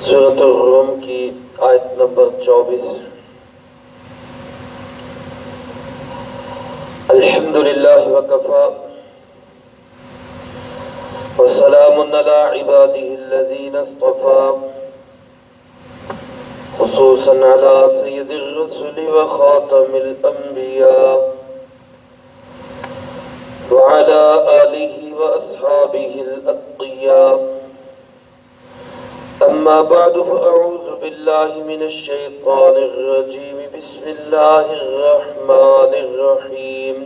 سورۃ الروم کی آیت نمبر 24۔ الحمد للہ وکفی وسلام علی عبادہ الذین اصطفی، خصوصا علی سید الرسل وخاتم الانبیاء وعلى آلہ واصحابہ الاتقیاء۔ اما بعد فاعوذ باللہ من الشیطان الرجیم، بسم اللہ الرحمن الرحیم۔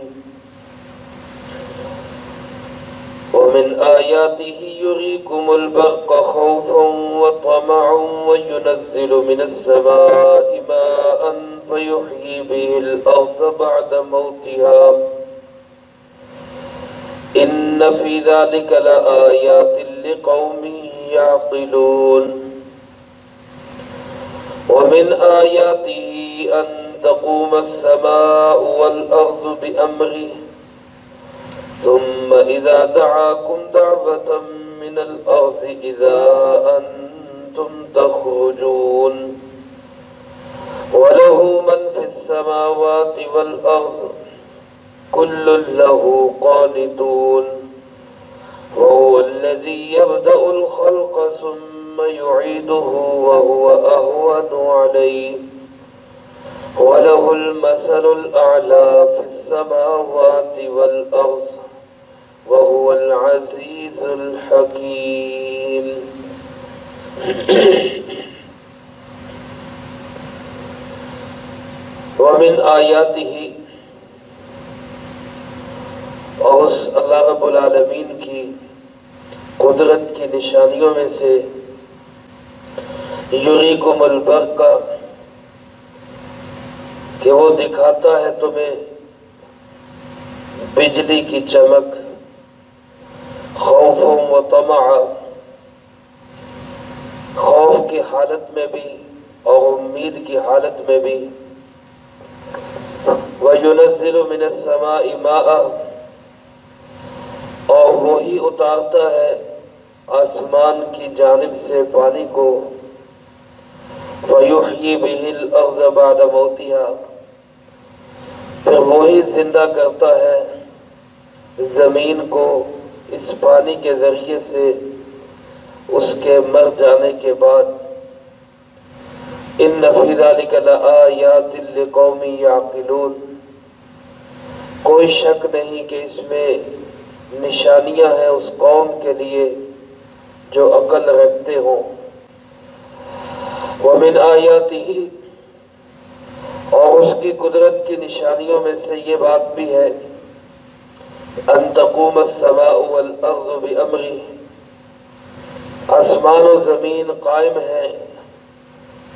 ومن آیاته يريكم البرق خوفا وطمعا وينزل من السماء ماء فيحيي به الأرض بعد موتها إن في ذلك لآيات لقوم يعقلون۔ ومن آياته أن تقوم السماء والأرض بأمره ثم إذا دعاكم دعوة من الأرض إذا أنتم تخرجون۔ وله من في السماوات والأرض كل له قانتون۔ وهو الذي يبدأ الخلق ثم يعيده وهو أهون عليه، وله المثل الأعلى في السماوات والأرض وهو العزيز الحكيم۔ ومن آیاته، اور اللہ رب العالمین کی قدرت کی نشانیوں میں سے یریکم البرق، کہ وہ دکھاتا ہے تمہیں بجلی کی چمک، خوف و طمع، خوف کی حالت میں بھی اور امید کی حالت میں بھی، وَيُنَزِّلُ مِنَ السَّمَاءِ مَاءً، اور وہی اتارتا ہے آسمان کی جانب سے پانی کو، وَيُحْيِي بِهِ الْأَرْضَ بَعْدَ مَوْتِهَا، پھر وہی زندہ کرتا ہے زمین کو اس پانی کے ذریعے سے اس کے مر جانے کے بعد۔ إِنَّ فِي ذَلِكَ لَآيَاتٍ لِقَوْمٍ يَعْقِلُونَ، کوئی شک نہیں کہ اس میں نشانیاں ہیں اس قوم کے لیے جو عقل رکھتے ہوں۔ وَمِنْ آیَاتِهِ، اور اس کی قدرت کی نشانیوں میں سے یہ بات بھی ہے، أَن تَقُومَ السَّمَاءُ وَالْأَرْضُ بِأَمْرِهِ، آسمان و زمین قائم ہیں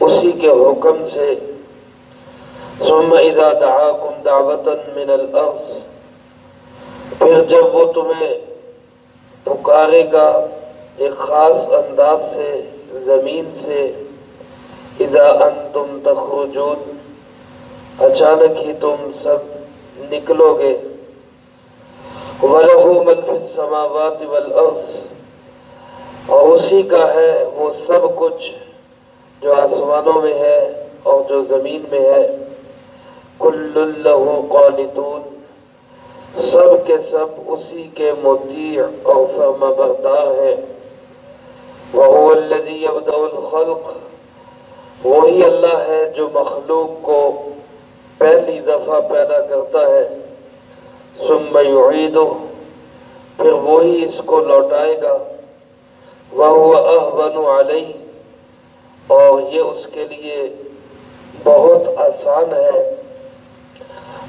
اسی کے حکم سے۔ ثُمَّ إِذَا دَعَاكُمْ دَعْوَةً مِّنَ الْأَرْضِ، پھر جب وہ تمہیں پکارے گا ایک خاص انداز سے زمین سے، اذا انتم تخرجون، اچانک ہی تم سب نکلو گے۔ وَلَهُ مَنْ فِي السَّمَاوَاتِ وَالْأَرْضِ، اور اسی کا ہے وہ سب کچھ جو آسمانوں میں ہے اور جو زمین میں ہے۔ كُلٌّ لَهُ قَانِتُونَ، سب کے سب اسی کے مطیع اور فرما بردار ہیں۔ وَهُوَ الَّذِي يَبْدَأُ الْخَلْقَ، وہی اللہ ہے جو مخلوق کو پہلی دفعہ پیدا کرتا ہے۔ ثُمَّ يُعِيدُهُ، پھر وہی اس کو لوٹائے گا۔ وَهُوَ أَهْوَنُ عَلَيْهِ، اور یہ اس کے لیے بہت آسان ہے۔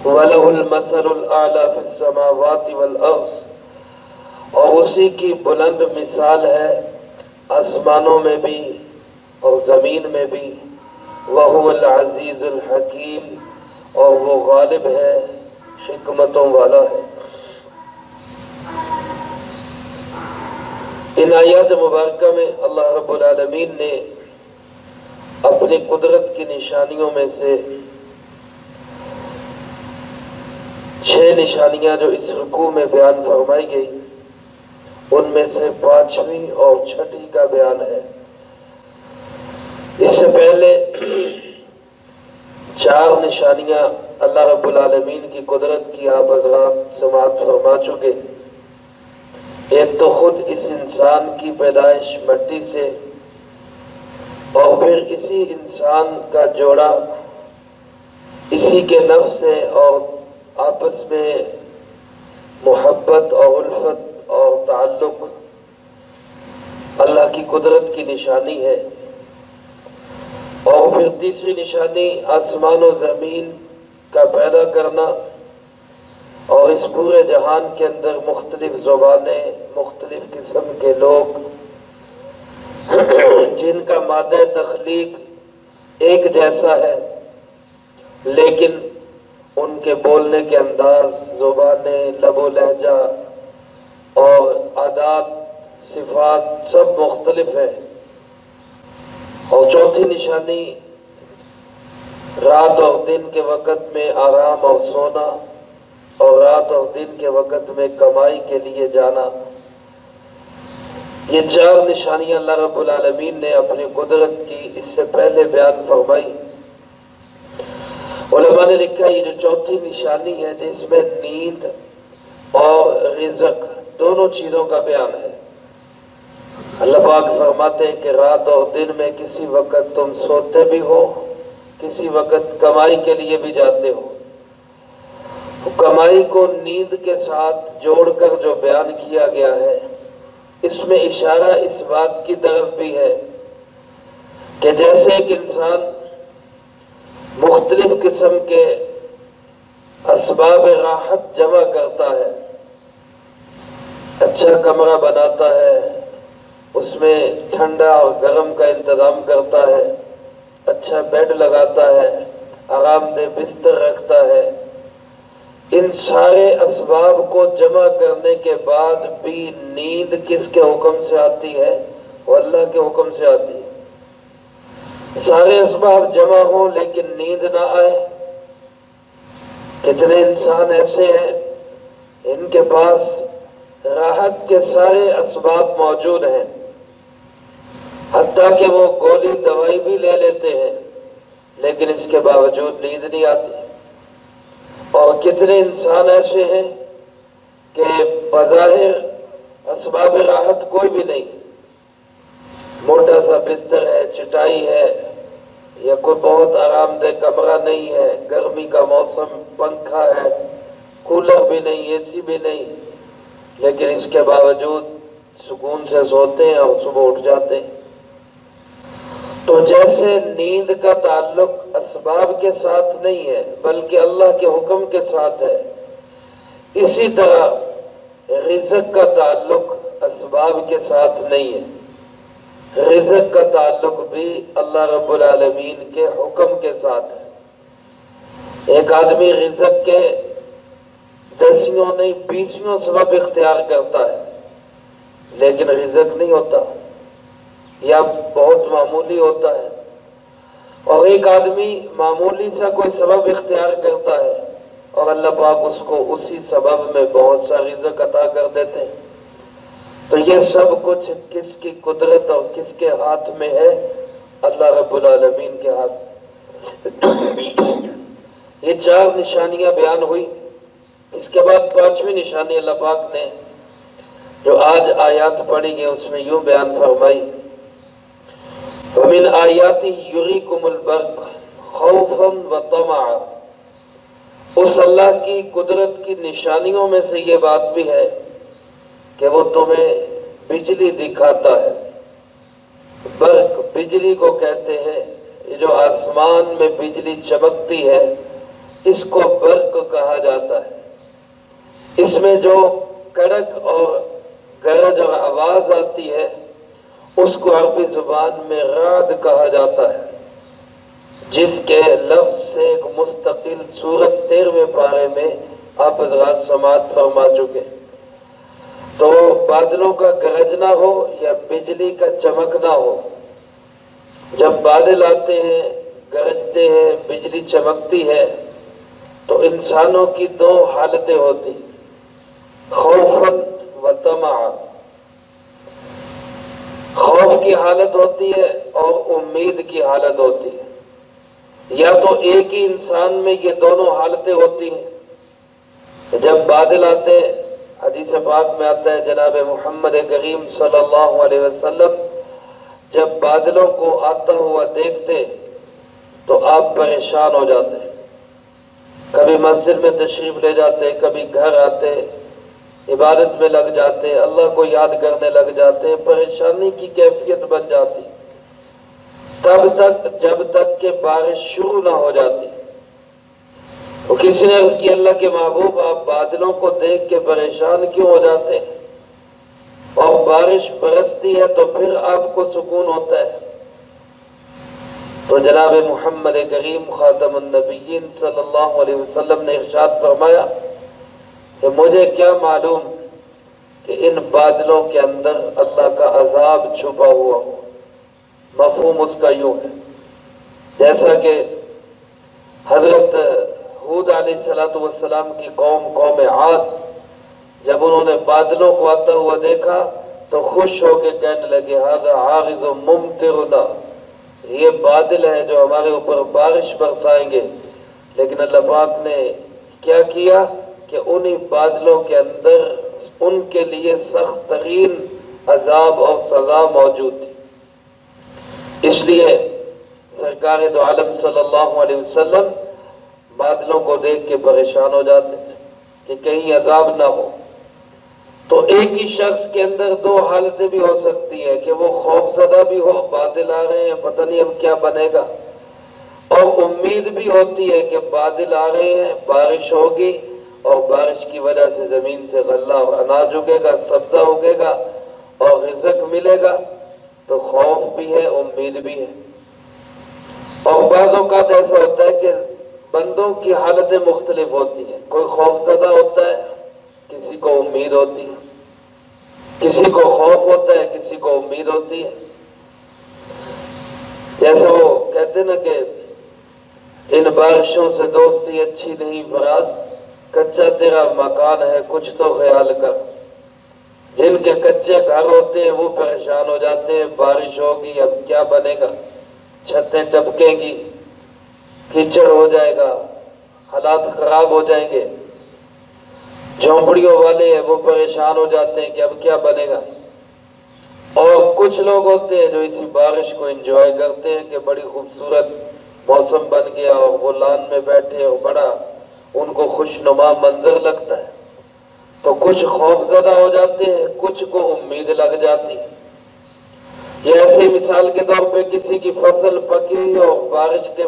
وَلَهُ الْمَثَلُ الْأَعْلَى فِي السَّمَاوَاتِ وَالْأَرْضِ، اور اسی کی بلند مثال ہے آسمانوں میں بھی اور زمین میں بھی۔ وَهُوَ الْعَزِيزُ الْحَكِيمُ، اور وہ غالب ہے حکمتوں والا ہے۔ ان آیات مبارکہ میں اللہ رب العالمین نے اپنی قدرت کی نشانیوں میں سے 6 نشانیاں جو اس رکوع میں بیان فرمائی گئی، ان میں سے 5ویں اور 6ٹھی کا بیان ہے۔ نشانیاں اللہ رب العالمین کی قدرت کی آپ حضرات سماعت فرما چکے۔ ایک تو خود اس انسان کی پیدائش مٹی سے، اور پھر اسی انسان کا جوڑا اسی کے نفس سے، اور آپس میں محبت اور الفت اور تعلق اللہ کی قدرت کی نشانی ہے۔ اور پھر تیسری نشانی آسمان و زمین کا پیدا کرنا، اور اس پورے جہان کے اندر مختلف زبانیں، مختلف قسم کے لوگ جن کا مادہ تخلیق ایک جیسا ہے، لیکن ان کے بولنے کے انداز، زبانیں، لب و لہجہ اور عادات، صفات سب مختلف ہیں۔ اور چوتھی نشانی رات اور دن کے وقت میں آرام اور سونا، اور رات اور دن کے وقت میں کمائی کے لیے جانا۔ یہ چار نشانیاں اللہ رب العالمین نے اپنی قدرت کی اس سے پہلے بیان فرمائی۔ علماء نے لکھا یہ جو چوتھی نشانی ہے جس میں نیند اور رزق دونوں چیزوں کا بیان ہے۔ اللہ پاک فرماتے ہیں کہ رات اور دن میں کسی وقت تم سوتے بھی ہو، کسی وقت کمائی کے لیے بھی جاتے ہو۔ کمائی کو نیند کے ساتھ جوڑ کر جو بیان کیا گیا ہے، اس میں اشارہ اس بات کی طرف بھی ہے کہ جیسے ایک انسان مختلف قسم کے اسباب راحت جمع کرتا ہے، اچھا کمرہ بناتا ہے، اس میں ٹھنڈا اور گرم کا انتظام کرتا ہے، اچھا بیڈ لگاتا ہے، آرام دہ بستر رکھتا ہے، ان سارے اسباب کو جمع کرنے کے بعد بھی نیند کس کے حکم سے آتی ہے؟ وہ اللہ کے حکم سے آتی ہے۔ سارے اسباب جمع ہوں لیکن نیند نہ آئے۔ کتنے انسان ایسے ہیں ان کے پاس راحت کے سارے اسباب موجود ہیں، حتیٰ کہ وہ گولی دوائی بھی لے لیتے ہیں، لیکن اس کے باوجود نیند نہیں آتی۔ اور کتنے انسان ایسے ہیں کہ بظاہر اسباب راحت کوئی بھی نہیں، موٹا سا بستر ہے، چٹائی ہے، یا کوئی بہت آرام دہ کمرہ نہیں ہے، گرمی کا موسم، پنکھا ہے، کولر بھی نہیں، اے سی بھی نہیں، لیکن اس کے باوجود سکون سے سوتے ہیں اور صبح اٹھ جاتے ہیں۔ تو جیسے نیند کا تعلق اسباب کے ساتھ نہیں ہے بلکہ اللہ کے حکم کے ساتھ ہے، اسی طرح رزق کا تعلق اسباب کے ساتھ نہیں ہے، رزق کا تعلق بھی اللہ رب العالمین کے حکم کے ساتھ ہے۔ ایک آدمی رزق کے 10 نہیں 20 سبب اختیار کرتا ہے لیکن رزق نہیں ہوتا، یا بہت معمولی ہوتا ہے۔ اور ایک آدمی معمولی سا کوئی سبب اختیار کرتا ہے اور اللہ پاک اس کو اسی سبب میں بہت سا رزق عطا کر دیتے ہیں۔ تو یہ سب کچھ کس کی قدرت اور کس کے ہاتھ میں ہے؟ اللہ رب العالمین کے ہاتھ۔ یہ چار نشانیاں بیان ہوئی۔ اس کے بعد 5ویں نشانی اللہ پاک نے جو آج آیات پڑھی گئی اس میں یوں بیان فرمائی، وَمِنْ آیَاتِهِ يُرِيكُمُ الْبَرْقَ خَوْفًا وَطَمَعًا۔ اس اللہ کی قدرت کی نشانیوں میں سے یہ بات بھی ہے کہ وہ تمہیں بجلی دکھاتا ہے۔ برق بجلی کو کہتے ہیں، یہ جو آسمان میں بجلی چمکتی ہے اس کو برق کہا جاتا ہے۔ اس میں جو کڑک اور گرج اور آواز آتی ہے اس کو عربی زبان میں رعد کہا جاتا ہے، جس کے لفظ سے ایک مستقل سورت 13ویں پارے میں آپ حضرات سماعت فرما چکے۔ تو بادلوں کا گرجنا ہو یا بجلی کا چمکنا ہو، جب بادل آتے ہیں، گرجتے ہیں، بجلی چمکتی ہے تو انسانوں کی 2 حالتیں ہوتی، خوفاً و طمعاً۔ خوف کی حالت ہوتی ہے اور امید کی حالت ہوتی ہے۔ یا تو ایک ہی انسان میں یہ دونوں حالتیں ہوتی ہیں، جب بادل آتے ہیں، حدیث پاک میں آتا ہے جناب محمد کریم صلی اللہ علیہ وسلم جب بادلوں کو آتا ہوا دیکھتے تو آپ پریشان ہو جاتے، کبھی مسجد میں تشریف لے جاتے، کبھی گھر آتے، عبادت میں لگ جاتے، اللہ کو یاد کرنے لگ جاتے، پریشانی کی کیفیت بن جاتی تب تک جب تک کہ بارش شروع نہ ہو جاتی۔ تو کسی نے عرض کی اللہ کے محبوب آپ بادلوں کو دیکھ کے پریشان کیوں ہو جاتے ہیں اور بارش برستی ہے تو پھر آپ کو سکون ہوتا ہے؟ تو جناب محمد کریم خاتم النبیین صلی اللہ علیہ وسلم نے ارشاد فرمایا کہ مجھے کیا معلوم کہ ان بادلوں کے اندر اللہ کا عذاب چھپا ہوا ہو۔ مفہوم اس کا یوں ہے جیسا کہ حضرت ہود علیہ السلام کی قوم عاد جب انہوں نے بادلوں کو آتا ہوا دیکھا تو خوش ہو کے کہنے لگے ھذا عارض ممطرنا، یہ بادل ہیں جو ہمارے اوپر بارش برسائیں گے۔ لیکن اللہ پاک نے کیا کیا کہ انہی بادلوں کے اندر ان کے لیے سخت ترین عذاب اور سزا موجود تھی۔ اس لیے سرکار دو عالم صلی اللہ علیہ وسلم بادلوں کو دیکھ کے پریشان ہو جاتے تھے کہ کہیں عذاب نہ ہو۔ تو ایک ہی شخص کے اندر دو حالتیں بھی ہو سکتی ہیں کہ وہ خوف زدہ بھی ہو، بادل آ رہے ہیں پتہ نہیں اب کیا بنے گا، اور امید بھی ہوتی ہے کہ بادل آ رہے ہیں بارش ہوگی اور بارش کی وجہ سے زمین سے غلہ اور اناج اگے گا، سبزہ اگے گا اور رزق ملے گا۔ تو خوف بھی ہے، امید بھی ہے۔ اور بعض اوقات ایسا ہوتا ہے کہ بندوں کی حالتیں مختلف ہوتی ہیں، کوئی خوف زدہ ہوتا ہے، کسی کو امید ہوتی ہے، کسی کو خوف ہوتا ہے، کسی کو امید ہوتی ہے۔ جیسے وہ کہتے نا کہ ان بارشوں سے دوستی اچھی نہیں فراز، کچا تیرا مکان ہے کچھ تو خیال کر۔ جن کے کچے گھر ہوتے ہیں وہ پریشان ہو جاتے ہیں، بارش ہوگی اب کیا بنے گا، چھتیں ٹپکیں گی، کیچڑ ہو جائے گا، حالات خراب ہو جائیں گے۔ جھونپڑیوں والے ہیں وہ پریشان ہو جاتے ہیں کہ اب کیا بنے گا۔ اور کچھ لوگ ہوتے ہیں جو اسی بارش کو انجوائے کرتے ہیں کہ بڑی خوبصورت موسم بن گیا اور وہ لان میں بیٹھے اور بڑا ان کو خوشنما منظر لگتا ہے۔ تو کچھ خوف زدہ ہو جاتے ہیں، کچھ کو امید لگ جاتی ہے۔ یہ ایسے مثال کے طور پہ کسی کی فصل پکی اور بارش کے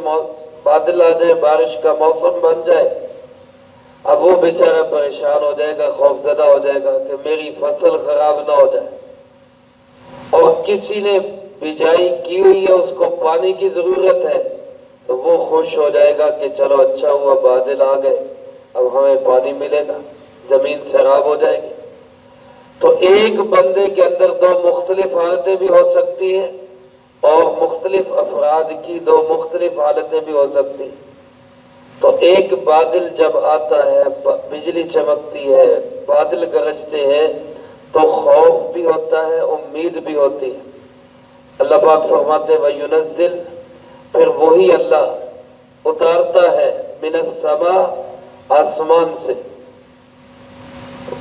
بادل آ جائے، بارش کا موسم بن جائے، اب وہ بیچارہ پریشان ہو جائے گا، خوف زدہ ہو جائے گا کہ میری فصل خراب نہ ہو جائے۔ اور کسی نے بجائی کی ہوئی ہے، اس کو پانی کی ضرورت ہے، تو وہ خوش ہو جائے گا کہ چلو اچھا ہوا بادل آ گئے، اب ہمیں پانی ملے گا، زمین سیراب ہو جائے گی۔ تو ایک بندے کے اندر دو مختلف حالتیں بھی ہو سکتی ہیں اور مختلف افراد کی دو مختلف حالتیں بھی ہو سکتی ہیں۔ تو ایک بادل جب آتا ہے، بجلی چمکتی ہے، بادل گرجتے ہیں، تو خوف بھی ہوتا ہے، امید بھی ہوتی ہے۔ اللہ پاک فرماتے وَيُنَزِّلْ، پھر وہی اللہ اتارتا ہے مِنَ السَّمَاء، آسمان سے،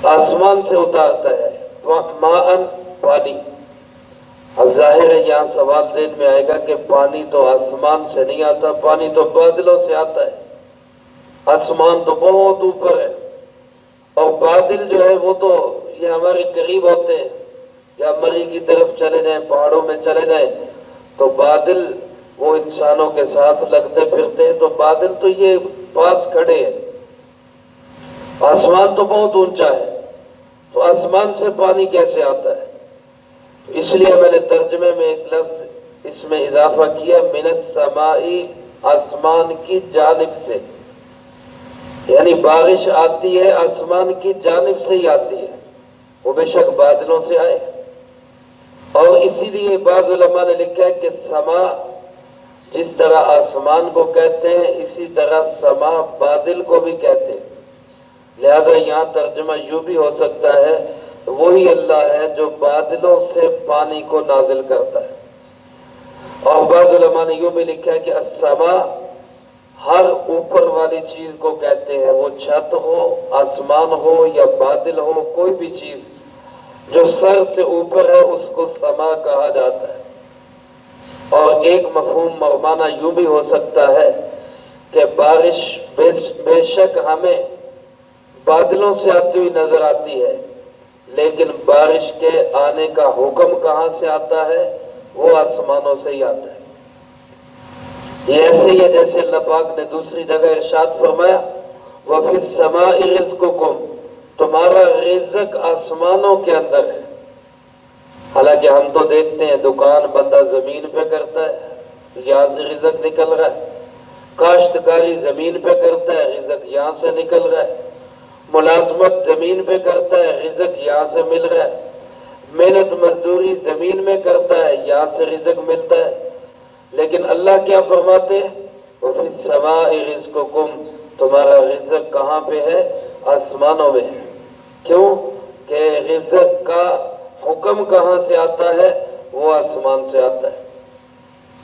آسمان سے اتارتا ہے مَاءً، پانی۔ اب ظاہر ہے یہاں سوال ذہن میں آئے گا کہ پانی تو آسمان سے نہیں آتا، پانی تو بادلوں سے آتا ہے، آسمان تو بہت اوپر ہے، اور بادل جو ہے وہ تو یہ ہمارے قریب ہوتے ہیں، یا مری کی طرف چلے جائیں، پہاڑوں میں چلے جائیں تو بادل وہ انسانوں کے ساتھ لگتے پھرتے ہیں، تو بادل تو یہ پاس کھڑے ہیں، آسمان تو بہت اونچا ہے، تو آسمان سے پانی کیسے آتا ہے؟ اس لیے میں نے ترجمے میں ایک لفظ اس میں اضافہ کیا، من السماء، آسمان کی جانب سے، یعنی بارش آتی ہے آسمان کی جانب سے ہی آتی ہے، وہ بے شک بادلوں سے آئے۔ اور اسی لیے بعض علماء نے لکھا ہے کہ سما جس طرح آسمان کو کہتے ہیں، اسی طرح سما بادل کو بھی کہتے ہیں۔ لہذا یہاں ترجمہ یوں بھی ہو سکتا ہے وہی اللہ ہے جو بادلوں سے پانی کو نازل کرتا ہے۔ اور بعض علماء نے یوں بھی لکھا ہے کہ السما ہر اوپر والی چیز کو کہتے ہیں، وہ چھت ہو، آسمان ہو یا بادل ہو، کوئی بھی چیز جو سر سے اوپر ہے اس کو سما کہا جاتا ہے۔ اور ایک مفہوم اور معنی یوں بھی ہو سکتا ہے کہ بارش بے شک ہمیں بادلوں سے آتی ہوئی نظر آتی ہے، لیکن بارش کے آنے کا حکم کہاں سے آتا ہے؟ وہ آسمانوں سے ہی آتا ہے۔ یہ ایسے ہی ہے جیسے اللہ پاک نے دوسری جگہ ارشاد فرمایا وَفِي السَّمَاءِ رِزْقُكُمْ، تمہارا رزق آسمانوں کے اندر ہے۔ حالانکہ ہم تو دیکھتے ہیں دکان بندہ زمین پہ کرتا ہے، یہاں سے رزق نکل رہا ہے، کاشتکاری زمین پہ کرتا ہے، رزق یہاں سے نکل رہا ہے، ملازمت زمین پہ کرتا ہے، رزق یہاں سے مل رہا ہے، محنت مزدوری زمین میں کرتا ہے، یہاں سے رزق ملتا ہے۔ لیکن اللہ کیا فرماتے ہیں؟ وَفِي السَّمَاءِ رِزْقُكُمْ، تمہارا رزق کہاں پہ ہے؟ آسمانوں میں ہے۔ کیوں کہ رزق کا حکم کہاں سے آتا ہے؟ وہ آسمان سے آتا ہے۔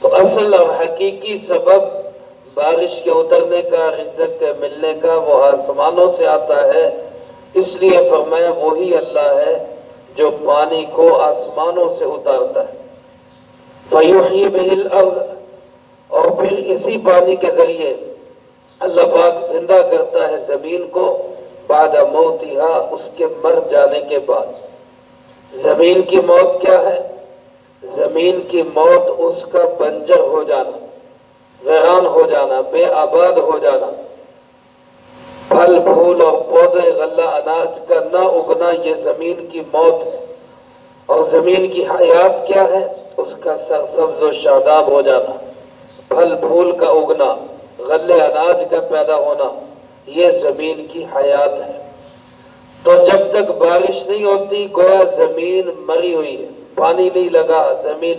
تو اصل اور حقیقی سبب بارش کے اترنے کا، رزق کے ملنے کا، وہ آسمانوں سے آتا ہے۔ اس لیے فرمایا وہی اللہ ہے جو پانی کو آسمانوں سے اتارتا ہے۔ فَيُحْيِي بِهِ الْأَرْضَ، اور پھر اسی پانی کے ذریعے اللہ پاک زندہ کرتا ہے زمین کو، بعد موتها، اس کے مر جانے کے بعد۔ زمین کی موت کیا ہے؟ زمین کی موت اس کا بنجر ہو جانا، ویران ہو جانا، بے آباد ہو جانا، پھل پھول اور پودے غلہ اناج کا نہ اگنا، یہ زمین کی موت ہے۔ اور زمین کی حیات کیا ہے؟ اس کا سرسبز و شاداب ہو جانا، پھل پھول کا اگنا، غلے اناج کا پیدا ہونا، یہ زمین کی حیات ہے۔ تو جب تک بارش نہیں ہوتی گویا زمین مری ہوئی ہے، پانی نہیں لگا، زمین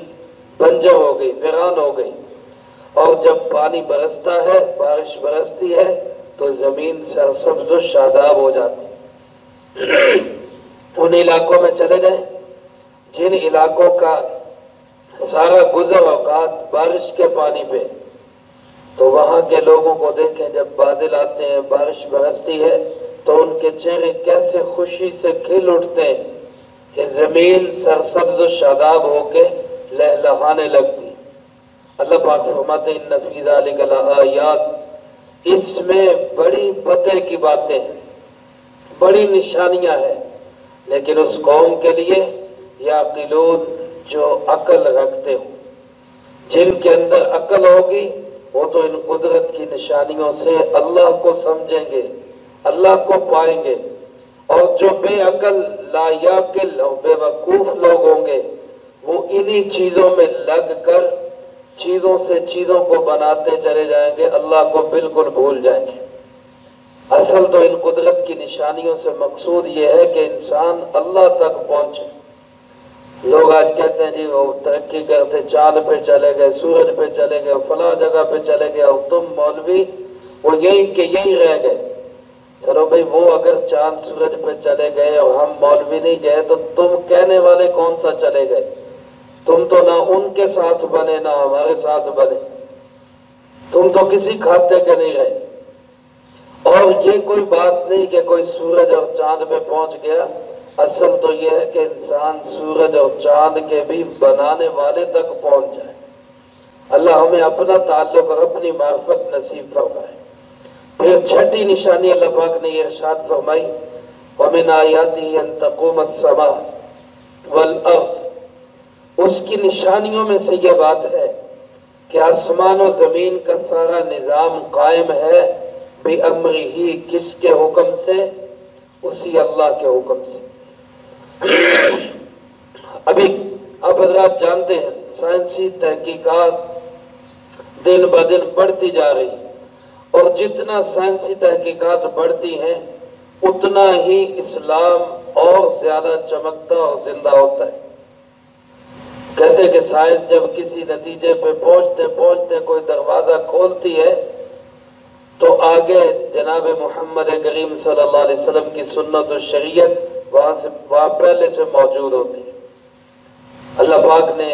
بنجر ہو گئی، ویران ہو گئی۔ اور جب پانی برستا ہے، بارش برستی ہے، تو زمین سرسبز و شاداب ہو جاتی۔ ان علاقوں میں چلے جائیں جن علاقوں کا سارا گزر اوقات بارش کے پانی پہ، تو وہاں کے لوگوں کو دیکھیں جب بادل آتے ہیں، بارش برستی ہے، تو ان کے چہرے کیسے خوشی سے کھل اٹھتے ہیں کہ زمین سرسبز و شاداب ہو کے لہلہانے لگتی۔ اللہ پاک فرماتے ہیں ان فی ذلک لآیات، اس میں بڑی پتہ کی باتیں ہیں، بڑی نشانیاں ہیں، لیکن اس قوم کے لیے یعقلون، جو عقل رکھتے ہوں، جن کے اندر عقل ہوگی وہ تو ان قدرت کی نشانیوں سے اللہ کو سمجھیں گے، اللہ کو پائیں گے۔ اور جو بے عقل، لا یعقل اور بے وقوف لوگ ہوں گے، وہ انہی چیزوں میں لگ کر چیزوں سے چیزوں کو بناتے چلے جائیں گے، اللہ کو بالکل بھول جائیں گے۔ اصل تو ان قدرت کی نشانیوں سے مقصود یہ ہے کہ انسان اللہ تک پہنچے۔ لوگ آج کہتے ہیں جی وہ ترقی کرتے، چاند پہ چلے گئے، سورج پہ چلے گئے، فلاں جگہ پہ چلے گئے، اور تم مولوی وہ یہی کہ یہی رہ گئے۔ چلو بھئی وہ اگر چاند سورج پہ چلے گئے اور ہم مولوی نہیں گئے تو تم کہنے والے کون سا چلے گئے؟ تم تو نہ ان کے ساتھ بنے نہ ہمارے ساتھ بنے، تم تو کسی کھاتے کے نہیں رہے۔ اور یہ کوئی بات نہیں کہ کوئی سورج اور چاند پہ پہنچ گیا، اصل تو یہ ہے کہ انسان سورج اور چاند کے بھی بنانے والے تک پہنچ جائے۔ اللہ ہمیں اپنا تعلق اور اپنی معرفت نصیب فرمائے۔ پھر چھٹی نشانی اللہ پاک نے یہ ارشاد فرمائی وَمِنْ آیَاتِهِ أَن تَقُومَ السَّمَاءُ وَالْأَرْضُ، اس کی نشانیوں میں سے یہ بات ہے کہ آسمان و زمین کا سارا نظام قائم ہے بِأَمْرِهِ، کس کے حکم سے؟ اسی اللہ کے حکم سے۔ ابھی اب حضرات جانتے ہیں سائنسی تحقیقات دن بدن بڑھتی جا رہی، اور جتنا سائنسی تحقیقات بڑھتی ہیں اتنا ہی اسلام اور زیادہ چمکتا اور زندہ ہوتا ہے۔ کہتے ہیں کہ سائنس جب کسی نتیجے پہ پہنچتے پہنچتے کوئی دروازہ کھولتی ہے تو آگے جناب محمد کریم صلی اللہ علیہ وسلم کی سنت و شریعت وہاں پہلے سے موجود ہوتی ہے۔ اللہ پاک نے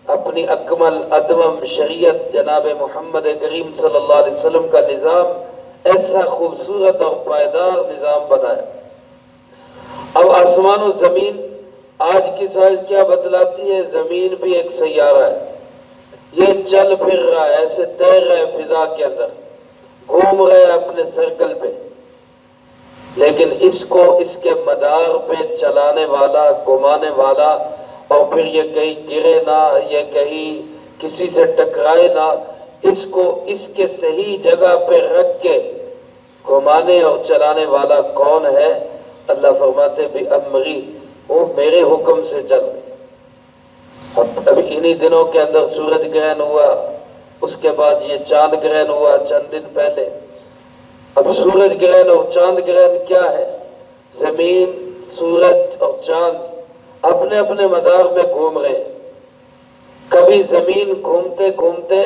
اپنی اکمل ادوم شریعت جناب محمد کریم صلی اللہ علیہ وسلم کا نظام ایسا خوبصورت اور پائیدار نظام بنایا۔ اب آسمان و زمین آج کی سائنس کیا بتلاتی ہے؟ زمین بھی ایک سیارہ ہے، یہ چل پھر رہا ہے، ایسے تیر رہا ہے فضا کے اندر، گھوم رہے ہیں اپنے سرکل پہ، لیکن اس کو اس کے مدار پہ چلانے والا، گھمانے والا، اور پھر یہ کہیں گرے نہ، یہ کہیں کسی سے ٹکرائے نہ، اس کو اس کے صحیح جگہ پہ رکھ کے گھمانے اور چلانے والا کون ہے؟ اللہ فرماتے بھی امری، وہ میرے حکم سے چل رہے۔ ابھی انہی دنوں کے اندر سورج گرہن ہوا، اس کے بعد یہ چاند گرہن ہوا چند دن پہلے۔ اب سورج گرہن اور چاند گرہن کیا ہے؟ زمین، سورج اور چاند اپنے اپنے مدار میں گھوم رہے ہیں۔ کبھی زمین گھومتے گھومتے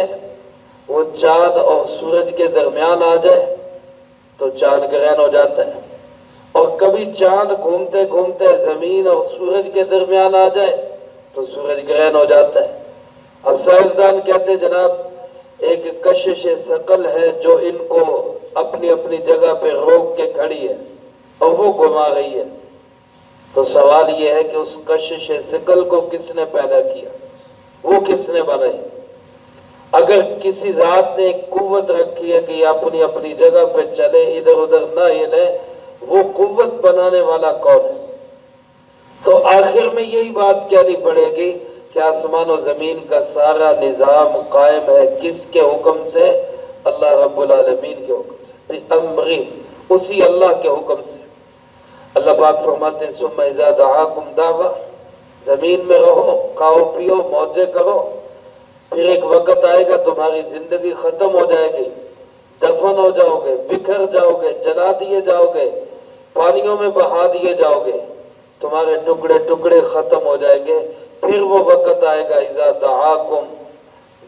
وہ چاند اور سورج کے درمیان آ جائے تو چاند گرہن ہو جاتا ہے، اور کبھی چاند گھومتے گھومتے زمین اور سورج کے درمیان آ جائے تو سورج گرہن ہو جاتا ہے۔ اب سائنسدان کہتے ہیں جناب ایک کشش ثقل ہے جو ان کو اپنی اپنی جگہ پہ روک کے کھڑی ہے اور وہ گھما رہی ہے۔ تو سوال یہ ہے کہ اس کشش ثقل کو کس نے پیدا کیا؟ وہ کس نے بنائی؟ اگر کسی ذات نے ایک قوت رکھی ہے کہ یہ اپنی اپنی جگہ پہ چلے، ادھر ادھر نہ ہلے، وہ قوت بنانے والا کون ہے؟ تو آخر میں یہی بات کہنی پڑے گی کہ آسمان و زمین کا سارا نظام قائم ہے کس کے حکم سے؟ اللہ رب العالمین کے حکم سے، امری، اسی اللہ کے حکم سے۔ اللہ پاک فرماتے ہیں ثم اذا دعاکم دعوہ، زمین میں رہو، کھاؤ پیو، موجے کرو، پھر ایک وقت آئے گا تمہاری زندگی ختم ہو جائے گی، دفن ہو جاؤ گے، بکھر جاؤ گے، جلا دیے جاؤ گے، پانیوں میں بہا دیے جاؤ گے، تمہارے ٹکڑے ٹکڑے ختم ہو جائیں گے۔ پھر وہ وقت آئے گا اذا دعاکم،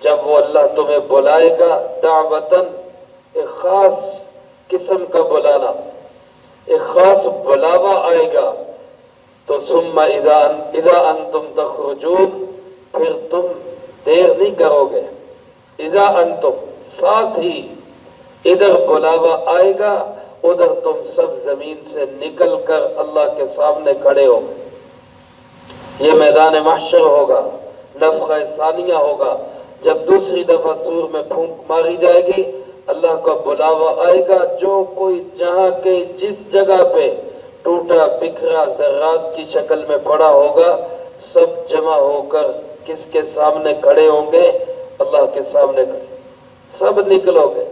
جب وہ اللہ تمہیں بلائے گا دعوتن، ایک خاص قسم کا بلانا، ایک خاص بلاوا آئے گا، تو ثم اذا انتم تخرجون، پھر تم دیر نہیں کرو گے، اذا انتم، ساتھ ہی ادھر بلاوا آئے گا، ادھر تم سب زمین سے نکل کر اللہ کے سامنے کھڑے ہو گے۔ یہ میدان محشر ہوگا، نفخہ ثانیہ ہوگا، جب دوسری دفعہ سور میں پھونک ماری جائے گی، اللہ کا بلاوا آئے گا، جو کوئی جہاں کے جس جگہ پہ ٹوٹا بکھرا ذرات کی شکل میں پڑا ہوگا، سب جمع ہو کر کس کے سامنے کھڑے ہوں گے؟ اللہ کے سامنے کھڑے، سب نکلو گے،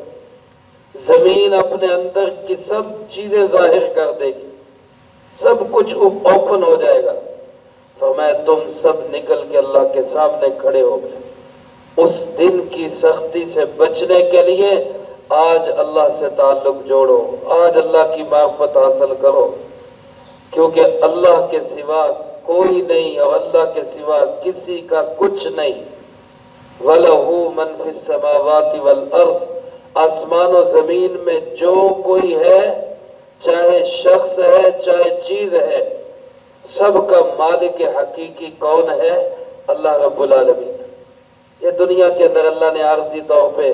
زمین اپنے اندر کی سب چیزیں ظاہر کر دے گی، سب کچھ اوپن ہو جائے گا، فرمایا تم سب نکل کے اللہ کے سامنے کھڑے ہو گئے۔ اس دن کی سختی سے بچنے کے لیے آج اللہ سے تعلق جوڑو، آج اللہ کی معرفت حاصل کرو، کیونکہ اللہ کے سوا کوئی نہیں اور اللہ کے سوا کسی کا کچھ نہیں۔ وَلَهُ مَنْ فِي السَّمَاوَاتِ وَالْأَرْضِ، آسمان و زمین میں جو کوئی ہے، چاہے شخص ہے چاہے چیز ہے، سب کا مالک حقیقی کون ہے؟ اللہ رب العالمین۔ یہ دنیا کے اندر اللہ نے عارضی طور پہ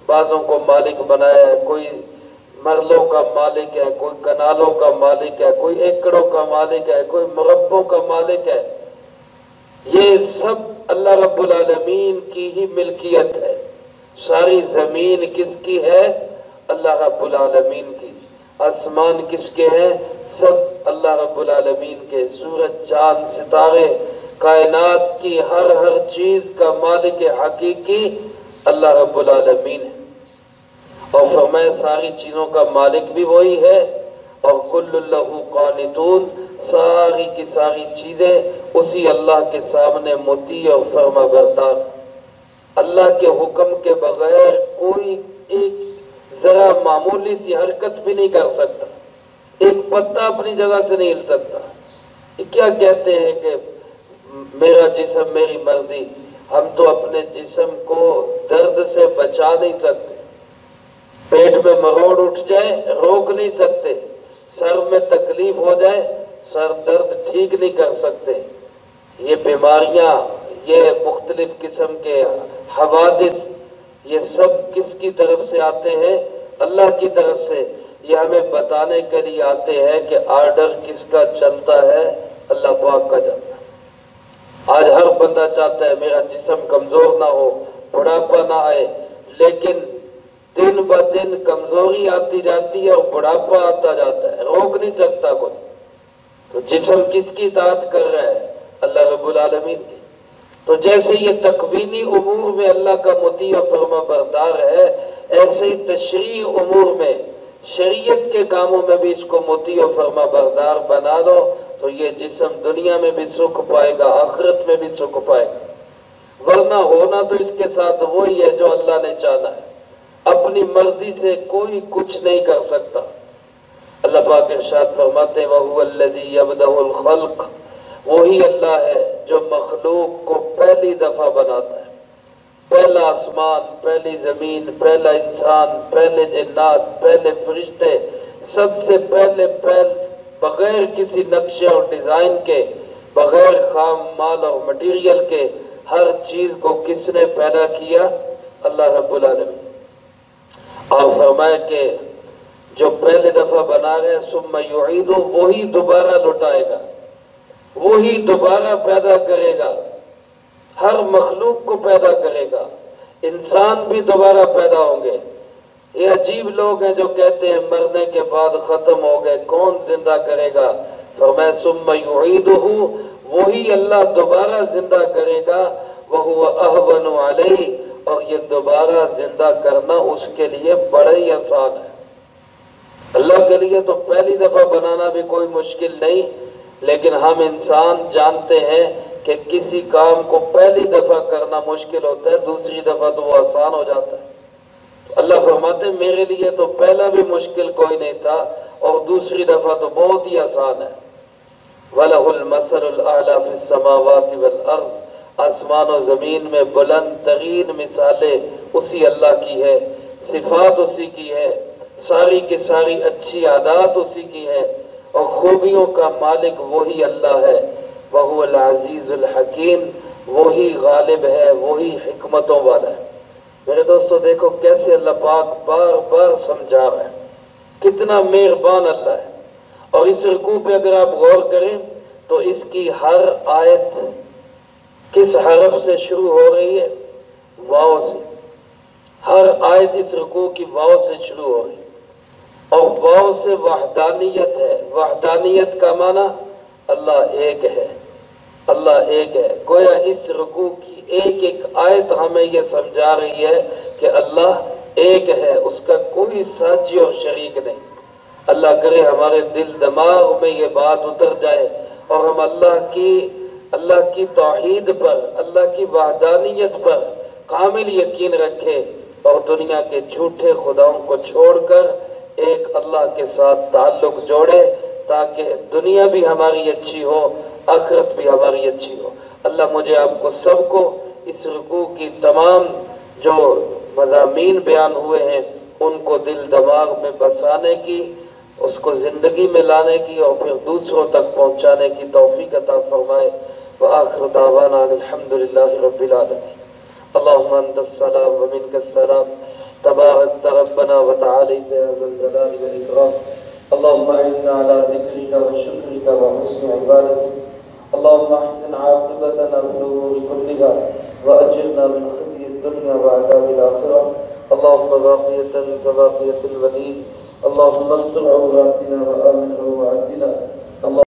بعضوں کو مالک بنایا ہے، کوئی مرلوں کا مالک ہے، کوئی کنالوں کا مالک ہے، کوئی ایکڑوں کا مالک ہے، کوئی مربوں کا مالک ہے۔ یہ سب اللہ رب العالمین کی ہی ملکیت ہے۔ ساری زمین کس کی ہے؟ اللہ رب العالمین کی۔ آسمان کس کے ہیں؟ سب اللہ رب العالمین کے۔ سورج، چاند، ستارے، کائنات کی ہر چیز کا مالک حقیقی اللہ رب العالمین ہے۔ اور فرمایا ساری چیزوں کا مالک بھی وہی ہے، اور کل لہ قانتون، ساری کی ساری چیزیں اسی اللہ کے سامنے مطیع اور فرما بردار۔ اللہ کے حکم کے بغیر کوئی ایک ذرا معمولی سی حرکت بھی نہیں کر سکتا، ایک پتا اپنی جگہ سے نہیں ہل سکتا۔ یہ کیا کہتے ہیں کہ میرا جسم میری مرضی؟ ہم تو اپنے جسم کو درد سے بچا نہیں سکتے، پیٹ میں مروڑ اٹھ جائے روک نہیں سکتے، سر میں تکلیف ہو جائے سر درد ٹھیک نہیں کر سکتے۔ یہ بیماریاں، یہ مختلف قسم کے حوادث، یہ سب کس کی طرف سے آتے ہیں؟ اللہ کی طرف سے۔ یہ ہمیں بتانے کے لیے آتے ہیں کہ آرڈر کس کا چلتا ہے؟ اللہ پاک کا چلتا ہے۔ آج ہر بندہ چاہتا ہے میرا جسم کمزور نہ ہو، بڑھاپا نہ آئے، لیکن دن بہ دن کمزوری آتی جاتی ہے اور بڑھاپا آتا جاتا ہے، روک نہیں سکتا کوئی۔ تو جسم کس کی اطاعت کر رہا ہے؟ اللہ رب العالمین کی۔ تو جیسے یہ تکوینی امور میں اللہ کا مطیع و فرما بردار ہے، ایسے ہی تشریعی امور میں، شریعت کے کاموں میں بھی اس کو مطیع و فرما بردار بنا لو تو یہ جسم دنیا میں بھی سکھ پائے گا، آخرت میں بھی سکھ پائے گا۔ ورنہ ہونا تو اس کے ساتھ وہی ہے جو اللہ نے چاہا ہے، اپنی مرضی سے کوئی کچھ نہیں کر سکتا۔ اللہ پاک ارشاد فرماتے ہیں وَهُوَ الَّذِي يَبْدَأُ الْخَلْقَ، وہی اللہ ہے جو مخلوق کو پہلی دفعہ بناتا ہے۔ پہلا آسمان، پہلی زمین، پہلا انسان، پہلے جنات، پہلے فرشتے، سب سے پہلے بغیر کسی نقشے اور ڈیزائن کے، بغیر خام مال اور مٹیریل کے، ہر چیز کو کس نے پیدا کیا؟ اللہ رب العالمین۔ اور فرمایا کہ جو پہلے دفعہ بنا رہے ثم یعیدہ، وہی دوبارہ لوٹائے گا، وہی دوبارہ پیدا کرے گا، ہر مخلوق کو پیدا کرے گا، انسان بھی دوبارہ پیدا ہوں گے۔ یہ عجیب لوگ ہیں جو کہتے ہیں مرنے کے بعد ختم ہو گئے، کون زندہ کرے گا؟ فرمایا ثم یعیدہ، وہی اللہ دوبارہ زندہ کرے گا، وہو اہون علیہ، اور یہ دوبارہ زندہ کرنا اس کے لیے بڑا ہی آسان ہے۔ اللہ کے لیے تو پہلی دفعہ بنانا بھی کوئی مشکل نہیں، لیکن ہم انسان جانتے ہیں کہ کسی کام کو پہلی دفعہ کرنا مشکل ہوتا ہے، دوسری دفعہ تو وہ آسان ہو جاتا ہے۔ اللہ فرماتے ہیں میرے لیے تو پہلا بھی مشکل کوئی نہیں تھا اور دوسری دفعہ تو بہت ہی آسان ہے۔ وَلَهُ الْمَثَلُ الْأَعْلَى فِي السَّمَاوَاتِ وَالْأَرْضِ، آسمان و زمین میں بلند ترین مثالیں اسی اللہ کی ہے، صفات اسی کی ہے، ساری کی ساری اچھی عادات اسی کی ہے، اور خوبیوں کا مالک وہی اللہ ہے۔ وَهُوَ الْعَزِيزُ الْحَكِيمُ، وہی غالب ہے، وہی حکمتوں والا ہے۔ میرے دوستو دیکھو کیسے اللہ پاک بار بار سمجھا رہا ہے، کتنا مہربان اللہ ہے۔ اور اس رکوع پہ اگر آپ غور کریں تو اس کی ہر آیت کس حرف سے شروع ہو رہی ہے؟ واو سے۔ ہر آیت اس رکوع کی واو سے شروع ہو رہی ہے، اور واو سے وحدانیت ہے۔ وحدانیت کا معنی اللہ ایک ہے، اللہ ایک ہے۔ گویا اس رکوع کی ایک ایک آیت ہمیں یہ سمجھا رہی ہے کہ اللہ ایک ہے، اس کا کوئی ساجی اور شریک نہیں۔ اللہ کرے ہمارے دل دماغ میں یہ بات اتر جائے اور ہم اللہ کی توحید پر، اللہ کی وحدانیت پر کامل یقین رکھے اور دنیا کے جھوٹے خداؤں کو چھوڑ کر ایک اللہ کے ساتھ تعلق جوڑے، تاکہ دنیا بھی ہماری اچھی ہو، آخرت بھی ہماری اچھی ہو۔ اللہ مجھے آپ کو سب کو اس رکوع کی تمام جو مضامین بیان ہوئے ہیں ان کو دل دماغ میں بسانے کی، اس کو زندگی میں لانے کی اور پھر دوسروں تک پہنچانے کی توفیق عطا فرمائے۔ وآخر دعوانا الحمدللہ رب العالمین۔ اللہم انت السلام ومنک السلام، تبارک ربنا وتعالیت یا ذا الجلال والاکرام۔ اللہم اعنا علی ذکرک وشکرک وحسن عبادتک۔ اللہم احسن عاقبتنا فی الامور کلها واجرنا من خزي الدنيا وعذاب الآخرة۔ اللهم باقية كباقية الوليد، اللهم استر عوراتنا